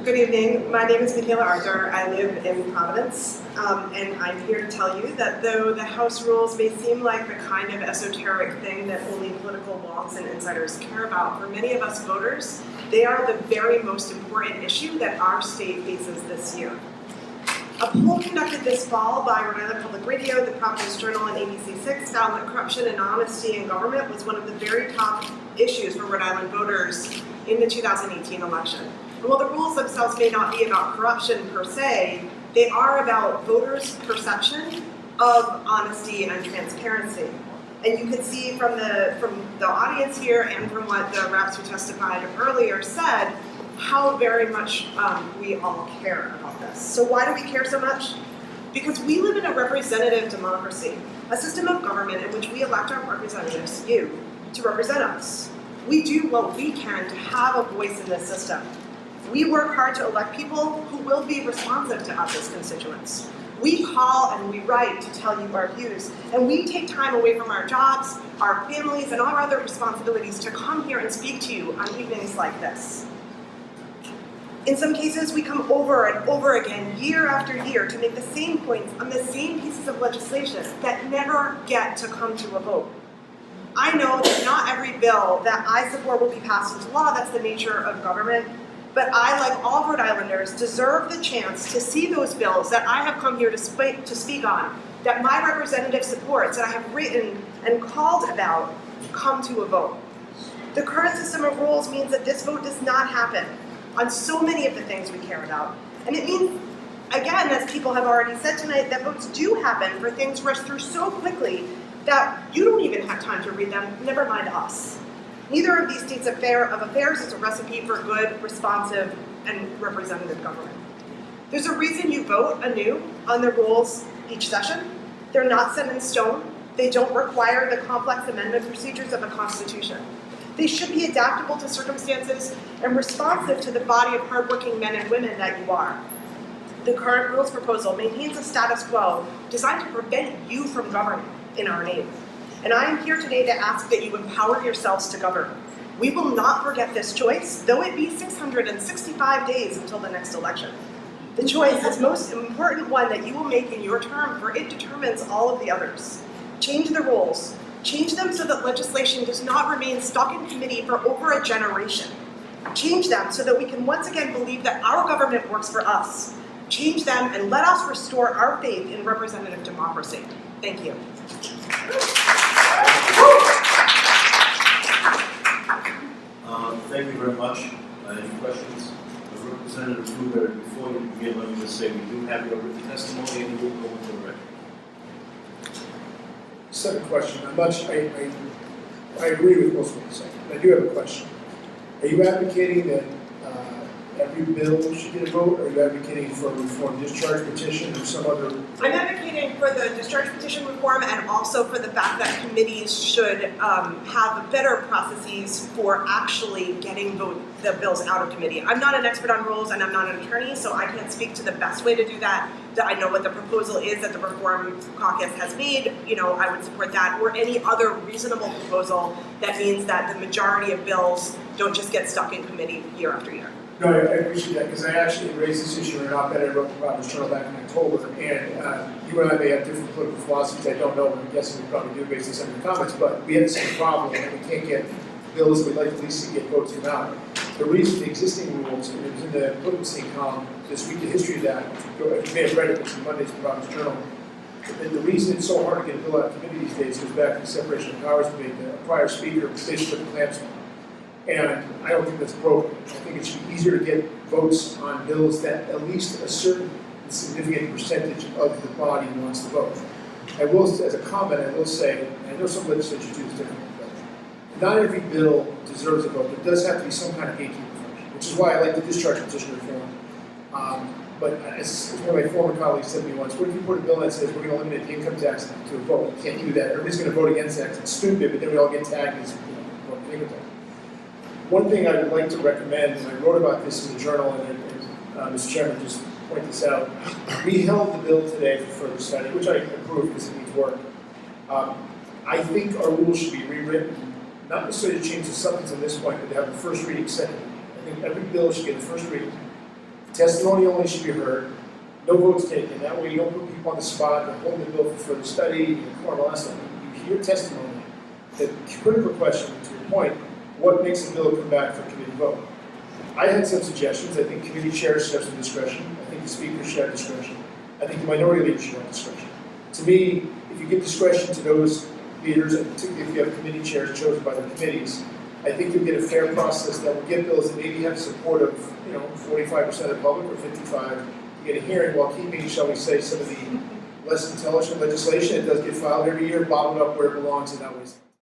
Good evening. My name is Nikki Lars. I live in Providence, and I'm here to tell you that though the House rules may seem like the kind of esoteric thing that only political wonks and insiders care about, for many of us voters, they are the very most important issue that our state faces this year. A poll conducted this fall by Rhode Island Public Radio, the Providence Journal, and ABC6 found that corruption and honesty in government was one of the very top issues for Rhode Island voters in the 2018 election. And while the rules themselves may not be about corruption per se, they are about voters' perception of honesty and transparency. And you can see from the audience here and from what the reps who testified earlier said, how very much we all care about this. So why do we care so much? Because we live in a representative democracy, a system of government in which we elect our representatives, you, to represent us. We do what we can to have a voice in this system. We work hard to elect people who will be responsive to us as constituents. We call and we write to tell you our views, and we take time away from our jobs, our families, and all our other responsibilities to come here and speak to you on evenings like this. In some cases, we come over and over again, year after year, to make the same points on the same pieces of legislation that never get to come to a vote. I know that not every bill that I support will be passed into law. That's the nature of government. But I, like all Rhode Islanders, deserve the chance to see those bills that I have come here to speak on, that my representative supports, that I have written and called about, come to a vote. The current system of rules means that this vote does not happen on so many of the things we care about. And it means, again, as people have already said tonight, that votes do happen for things rushed through so quickly that you don't even have time to read them, never mind us. Neither of these states of affairs is a recipe for good, responsive, and representative government. There's a reason you vote anew on the rules each session. They're not set in stone. They don't require the complex amendment procedures of a constitution. They should be adaptable to circumstances and responsive to the body of hardworking men and women that you are. The current rules proposal maintains a status quo designed to prevent you from governing in our name. And I am here today to ask that you empower yourselves to govern. We will not forget this choice, though it be 665 days until the next election. The choice is the most important one that you will make in your term, for it determines all of the others. Change the rules. Change them so that legislation does not remain stuck in committee for over a generation. Change them so that we can once again believe that our government works for us. Change them and let us restore our faith in representative democracy. Thank you. Thank you very much. Any questions? Representative Blueberry, before you begin, let me just say we do have your written testimony and we will go into the record. Second question. I agree with most of what you said, but I do have a question. Are you advocating that every bill should get a vote, or are you advocating for a reform discharge petition or some other? I'm advocating for the discharge petition reform and also for the fact that committees should have better processes for actually getting the bills out of committee. I'm not an expert on rules and I'm not an attorney, so I can't speak to the best way to do that. I know what the proposal is that the Reform Caucus has made. I would support that, or any other reasonable proposal that means that the majority of bills don't just get stuck in committee year after year. No, I appreciate that, because I actually raised this issue in an op-ed I wrote in the Providence Journal back in October, and you and I may have different political philosophies. I don't know, but I'm guessing we probably do based on some of your comments, but we have the same problem, and we can't get bills we'd like at least to get votes in out. The reason the existing rules, and it was in the Providence column this week, the history of that, you may have read it, it's in Monday's Providence Journal. And the reason it's so hard to get a bill out of committee these days goes back to the separation of powers debate. The prior speaker basically put the clamps on. And I don't think that's appropriate. I think it should be easier to get votes on bills that at least a certain significant percentage of the body wants to vote. I will, as a comment, I will say, and I know some legislatures do this differently, but not every bill deserves a vote. There does have to be some kind of gatekeeping function, which is why I like the discharge petition reform. But as one of my former colleagues said to me once, what if you put a bill that says we're going to eliminate the income tax to a vote? You can't do that. Everybody's going to vote against that. It's stupid, but then we all get tagged as voting income tax. One thing I would like to recommend, and I wrote about this in the journal, and Mr. Chairman just pointed this out, we held the bill today for further study, which I approve because it needs work. I think our rules should be rewritten, not necessarily to change the substance at this point, but to have the first reading second. I think every bill should get a first reading. Testimony only should be heard, no votes taken. That way you don't put people on the spot, they're holding the bill for further study, and all that stuff. You hear testimony. The critical question, to your point, what makes a bill come back for committee vote? I had some suggestions. I think committee chairs should have some discretion. I think the speaker should have discretion. I think the minority leader should have discretion. To me, if you give discretion to those leaders, and particularly if you have committee chairs chosen by the committees, I think you'll get a fair process that will get bills that maybe have support of 45% of the public or 55% to get a hearing while keeping, shall we say, some of the less intelligent legislation. It does get filed every year, bottled up where it belongs, and that way.